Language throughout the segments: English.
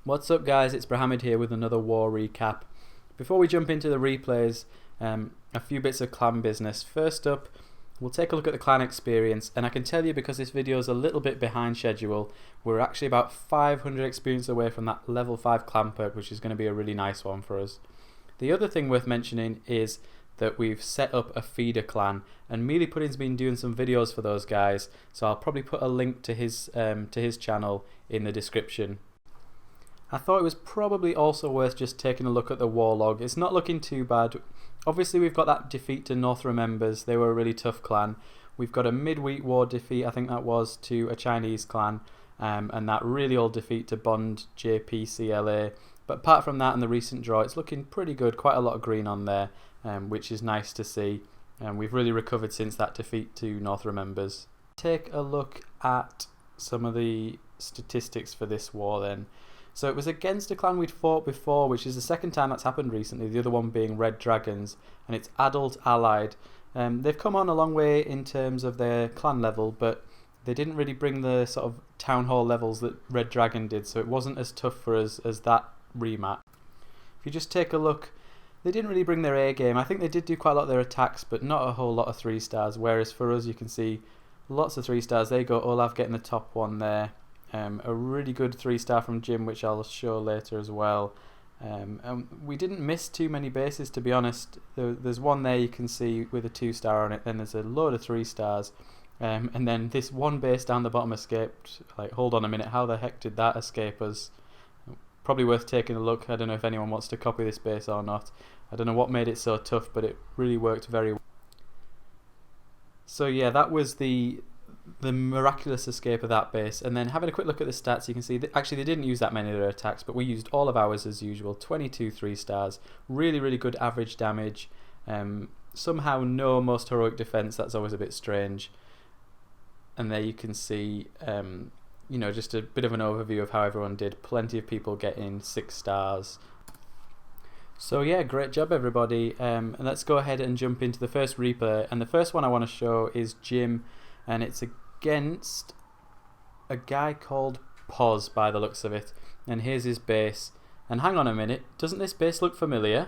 What's up guys, it's Brahamid here with another war recap. Before we jump into the replays, a few bits of clan business. First up, we'll take a look at the clan experience, and I can tell you, because this video is a little bit behind schedule, we're actually about 500 experience away from that level 5 clan perk, which is going to be a really nice one for us. The other thing worth mentioning is that we've set up a feeder clan, and Melee Pudding's been doing some videos for those guys, so I'll probably put a link to his channel in the description. I thought it was probably also worth just taking a look at the war log. It's not looking too bad. Obviously we've got that defeat to North Remembers, they were a really tough clan. We've got a midweek war defeat, I think that was, to a Chinese clan, and that really old defeat to Bond JPCLA. But apart from that and the recent draw, it's looking pretty good, quite a lot of green on there, which is nice to see. We've really recovered since that defeat to North Remembers. Take a look at some of the statistics for this war then. So it was against a clan we'd fought before, which is the second time that's happened recently, the other one being Red Dragons, and it's adult allied. They've come on a long way in terms of their clan level, but they didn't really bring the sort of town hall levels that Red Dragon did, so it wasn't as tough for us as that rematch. If you just take a look, they didn't really bring their A game. I think they did do quite a lot of their attacks, but not a whole lot of 3 stars, whereas for us you can see lots of 3 stars. There you go, Olaf getting the top one there. A really good 3-star from Jim, which I'll show later as well. And we didn't miss too many bases, to be honest. There's one there you can see with a 2-star on it, then there's a load of 3 stars. And then this one base down the bottom escaped. Like, hold on a minute, how the heck did that escape us? Probably worth taking a look. I don't know if anyone wants to copy this base or not. I don't know what made it so tough, but it really worked very well. So yeah, that was the miraculous escape of that base. And then having a quick look at the stats, you can see that actually they didn't use that many of their attacks, but we used all of ours as usual. 22 3-stars, really good average damage. Somehow no most heroic defense, that's always a bit strange. And there you can see you know, just a bit of an overview of how everyone did. Plenty of people getting 6 stars. So yeah, great job everybody. And let's go ahead and jump into the first replay, and the first one I want to show is Jim, and it's against a guy called Pos by the looks of it. And here's his base. And hang on a minute, doesn't this base look familiar?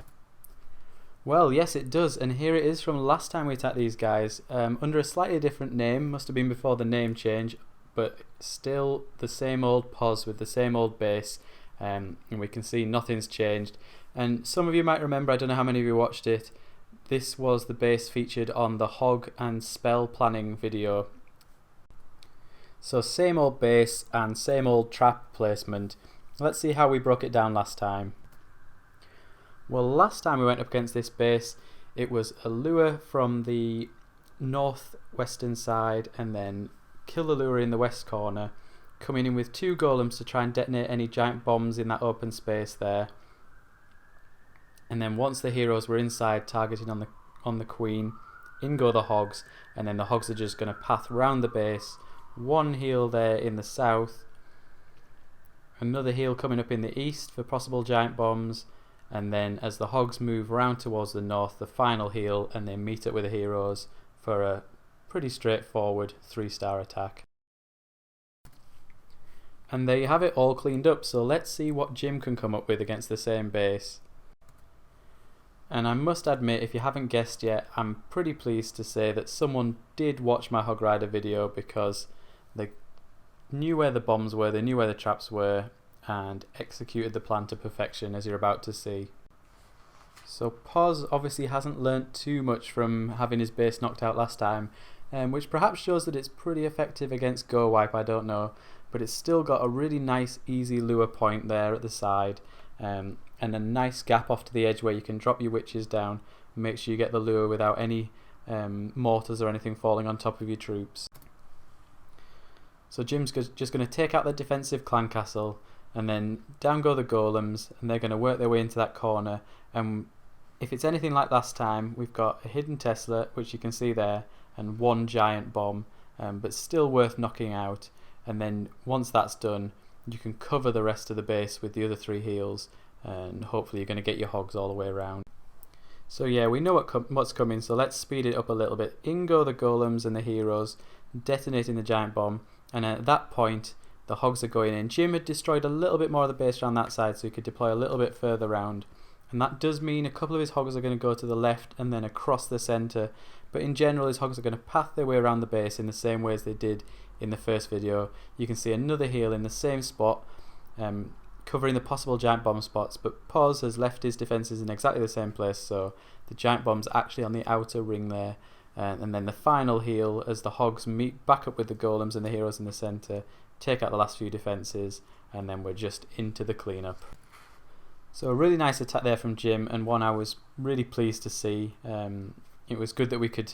Well, yes it does, and here it is from last time we attacked these guys, under a slightly different name. Must have been before the name change, but still the same old Pos with the same old base, and we can see nothing's changed. And some of you might remember, I don't know how many of you watched it, this was the base featured on the hog and spell planning video. So same old base and same old trap placement. Let's see how we broke it down last time. Well, last time we went up against this base, it was a lure from the northwestern side, and then kill the lure in the west corner, coming in with 2 golems to try and detonate any giant bombs in that open space there. And then once the heroes were inside, targeting on the queen, in go the hogs, and then the hogs are just going to path round the base. 1 heal there in the south, another heal coming up in the east for possible giant bombs, and then as the hogs move round towards the north, the final heal, and then meet up with the heroes for a pretty straightforward 3-star attack. And there you have it, all cleaned up. So let's see what Jim can come up with against the same base. And I must admit, if you haven't guessed yet, I'm pretty pleased to say that someone did watch my Hog Rider video, because they knew where the bombs were, they knew where the traps were, and executed the plan to perfection, as you're about to see. So Pos obviously hasn't learnt too much from having his base knocked out last time, which perhaps shows that it's pretty effective against Go Wipe, I don't know, but it's still got a really nice easy lure point there at the side, and a nice gap off to the edge where you can drop your witches down and make sure you get the lure without any mortars or anything falling on top of your troops. So Jim's just going to take out the defensive clan castle, and then down go the golems, and they're going to work their way into that corner. And if it's anything like last time, we've got a hidden Tesla, which you can see there, and 1 giant bomb, but still worth knocking out. and then once that's done, you can cover the rest of the base with the other 3 heals, and hopefully you're going to get your hogs all the way around. So yeah, we know what's coming, so let's speed it up a little bit. In go the golems and the heroes, detonating the giant bomb, and at that point the hogs are going in. Jim had destroyed a little bit more of the base around that side, so he could deploy a little bit further round, and that does mean a couple of his hogs are going to go to the left and then across the centre, but in general his hogs are going to path their way around the base in the same way as they did in the first video. You can see another heal in the same spot, covering the possible giant bomb spots, but Pos has left his defences in exactly the same place, so the giant bomb's actually on the outer ring there, and then the final heal as the hogs meet back up with the golems and the heroes in the centre, take out the last few defences, and then we're just into the cleanup. So a really nice attack there from Jim, and one I was really pleased to see. It was good that we could,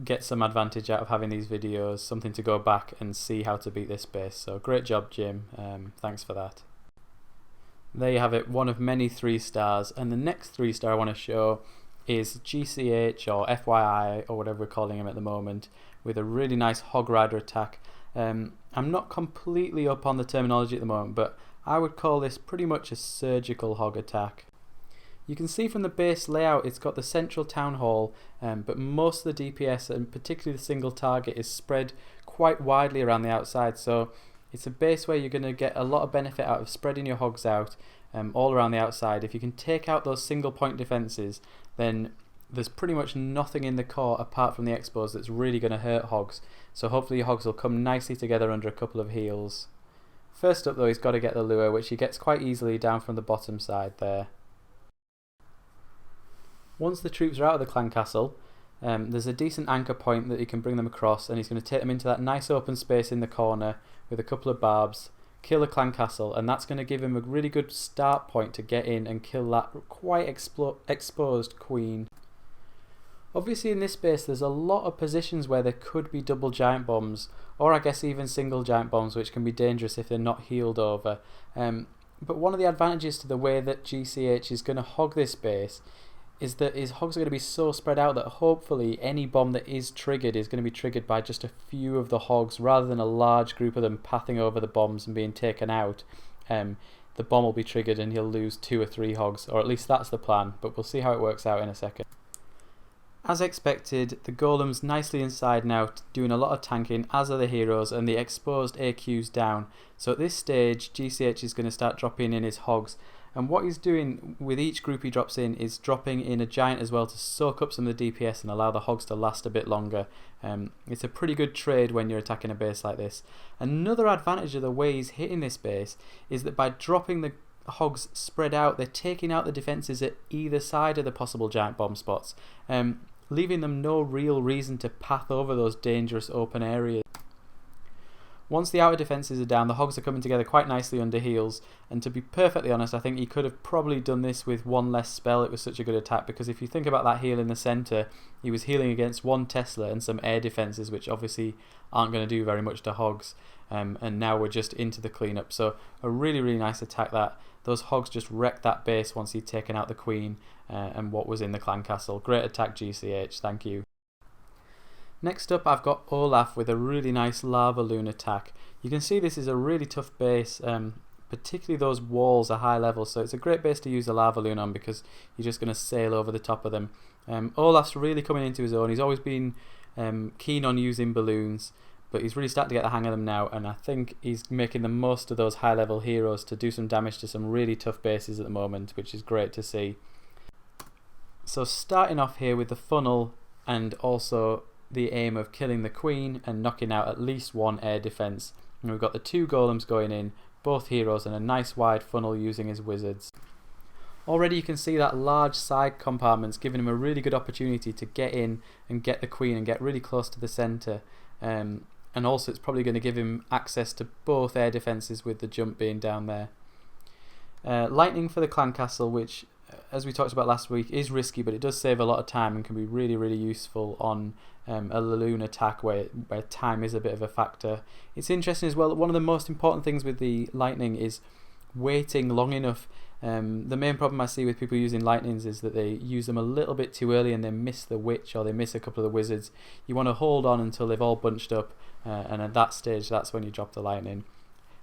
get some advantage out of having these videos, something to go back and see how to beat this base. So great job, Jim. Thanks for that. There you have it, one of many 3 stars, and the next 3-star I want to show is GCH or FYI or whatever we're calling him at the moment, with a really nice hog rider attack. I'm not completely up on the terminology at the moment, but I would call this pretty much a surgical hog attack. You can see from the base layout it's got the central town hall, but most of the DPS and particularly the single target is spread quite widely around the outside, so it's a base where you're going to get a lot of benefit out of spreading your hogs out all around the outside. If you can take out those single point defences, then there's pretty much nothing in the core apart from the expos that's really going to hurt hogs, so hopefully your hogs will come nicely together under a couple of heals. First up though, he's got to get the lure, which he gets quite easily down from the bottom side there. Once the troops are out of the clan castle, there's a decent anchor point that he can bring them across, and he's going to take them into that nice open space in the corner with a couple of barbs, kill the clan castle, and that's going to give him a really good start point to get in and kill that quite exposed queen. Obviously in this base there's a lot of positions where there could be double giant bombs, or I guess even single giant bombs, which can be dangerous if they're not healed over. But one of the advantages to the way that GCH is going to hog this base is that his hogs are going to be so spread out that hopefully any bomb that is triggered is going to be triggered by just a few of the hogs rather than a large group of them pathing over the bombs and being taken out. The bomb will be triggered and he'll lose 2 or 3 hogs, or at least that's the plan, but we'll see how it works out in a second. As expected, the golem's nicely inside now, doing a lot of tanking, as are the heroes, and the exposed AQ's down. So at this stage, GCH is going to start dropping in his hogs, and what he's doing with each group he drops in is dropping in a giant as well to soak up some of the DPS and allow the hogs to last a bit longer. It's a pretty good trade when you're attacking a base like this. Another advantage of the way he's hitting this base is that by dropping the hogs spread out, they're taking out the defences at either side of the possible giant bomb spots, leaving them no real reason to path over those dangerous open areas. Once the outer defences are down, the hogs are coming together quite nicely under heals, and to be perfectly honest, I think he could have probably done this with one less spell. It was such a good attack, because if you think about that heal in the centre, he was healing against 1 Tesla and some air defences, which obviously aren't going to do very much to hogs, and now we're just into the cleanup. So a really, really nice attack that. Those hogs just wrecked that base once he'd taken out the queen and what was in the clan castle. Great attack, GCH, thank you. Next up I've got Olaf with a really nice lava loon attack. You can see this is a really tough base, particularly those walls are high level, so it's a great base to use a lava loon on because you're just going to sail over the top of them. Olaf's really coming into his own. He's always been keen on using balloons, but he's really starting to get the hang of them now, and I think he's making the most of those high level heroes to do some damage to some really tough bases at the moment, which is great to see. So starting off here with the funnel and also the aim of killing the queen and knocking out at least 1 air defense, and we've got the 2 golems going in, both heroes, and a nice wide funnel using his wizards. Already you can see that large side compartments giving him a really good opportunity to get in and get the queen and get really close to the centre, and also it's probably going to give him access to both air defences with the jump being down there. Lightning for the clan castle, which as we talked about last week is risky, but it does save a lot of time and can be really, really useful on a loon attack where time is a bit of a factor. It's interesting as well that one of the most important things with the lightning is waiting long enough The main problem I see with people using lightnings is that they use them a little bit too early and they miss the witch or they miss a couple of the wizards. You want to hold on until they've all bunched up, and at that stage that's when you drop the lightning.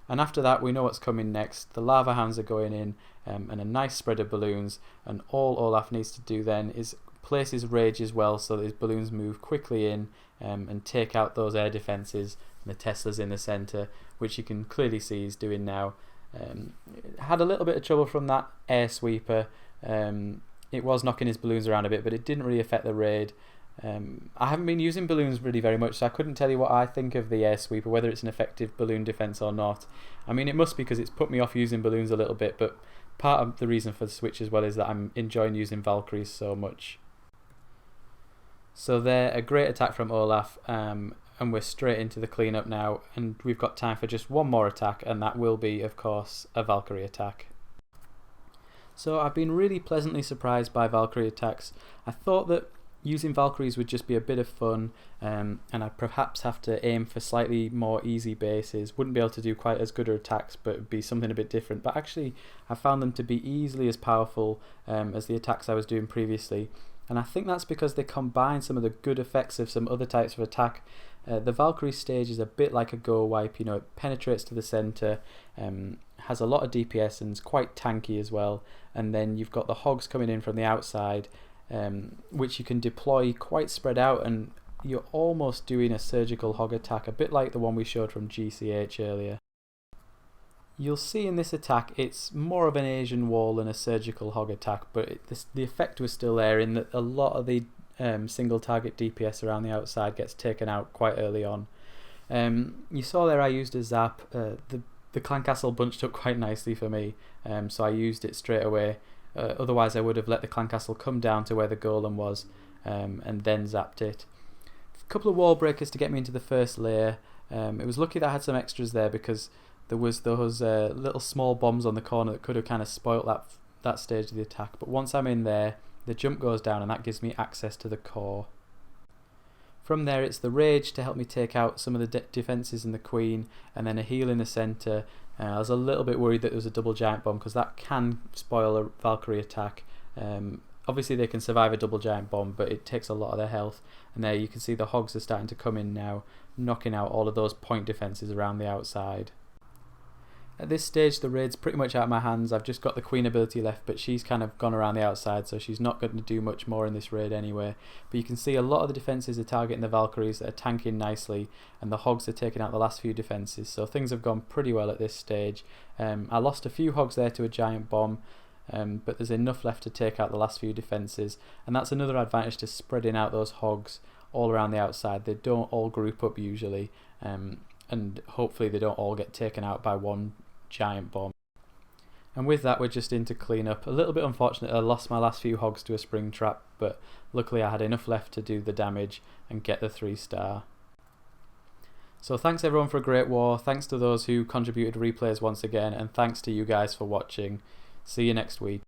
And after that we know what's coming next. The lava hounds are going in, and a nice spread of balloons, and all Olaf needs to do then is place his rage as well so that his balloons move quickly in and take out those air defences and the Teslas in the centre, which you can clearly see he's doing now. Had a little bit of trouble from that air sweeper. It was knocking his balloons around a bit, but it didn't really affect the raid. I haven't been using balloons really very much, so I couldn't tell you what I think of the air sweeper, whether it's an effective balloon defense or not. I mean, it must be because it's put me off using balloons a little bit, but part of the reason for the switch as well is that I'm enjoying using Valkyries so much. So there, a great attack from Olaf, and we're straight into the cleanup now, and we've got time for just one more attack, and that will be, of course, a Valkyrie attack. So I've been really pleasantly surprised by Valkyrie attacks. I thought that using Valkyries would just be a bit of fun, and I'd perhaps have to aim for slightly more easy bases. Wouldn't be able to do quite as good attacks, but it'd be something a bit different. But actually, I found them to be easily as powerful as the attacks I was doing previously. And I think that's because they combine some of the good effects of some other types of attack. The Valkyrie stage is a bit like a go wipe, you know, it penetrates to the centre, has a lot of DPS and is quite tanky as well. And then you've got the hogs coming in from the outside, which you can deploy quite spread out, and you're almost doing a surgical hog attack, a bit like the one we showed from GCH earlier. You'll see in this attack it's more of an Asian wall than a surgical hog attack, but the effect was still there in that a lot of the single target DPS around the outside gets taken out quite early on. You saw there I used a zap. The clan castle bunched up quite nicely for me, so I used it straight away. Otherwise I would have let the clan castle come down to where the golem was, and then zapped it. A couple of wall breakers to get me into the first layer. It was lucky that I had some extras there, because there was those little small bombs on the corner that could have kind of spoilt that stage of the attack. But once I'm in there, the jump goes down and that gives me access to the core. From there it's the rage to help me take out some of the defences in the queen, and then a heal in the centre. I was a little bit worried that there was a double giant bomb, because that can spoil a Valkyrie attack. Obviously they can survive a double giant bomb, but it takes a lot of their health. And there you can see the hogs are starting to come in now, knocking out all of those point defences around the outside. At this stage the raid's pretty much out of my hands. I've just got the queen ability left, but she's kind of gone around the outside, so she's not going to do much more in this raid anyway. But you can see a lot of the defences are targeting the Valkyries that are tanking nicely, and the hogs are taking out the last few defences, so things have gone pretty well at this stage. I lost a few hogs there to a giant bomb, but there's enough left to take out the last few defences, and that's another advantage to spreading out those hogs all around the outside. They don't all group up usually, and hopefully they don't all get taken out by one giant bomb. And with that we're just into clean up. A little bit unfortunate I lost my last few hogs to a spring trap, but luckily I had enough left to do the damage and get the 3-star. So thanks everyone for a great war, thanks to those who contributed replays once again, and thanks to you guys for watching. See you next week.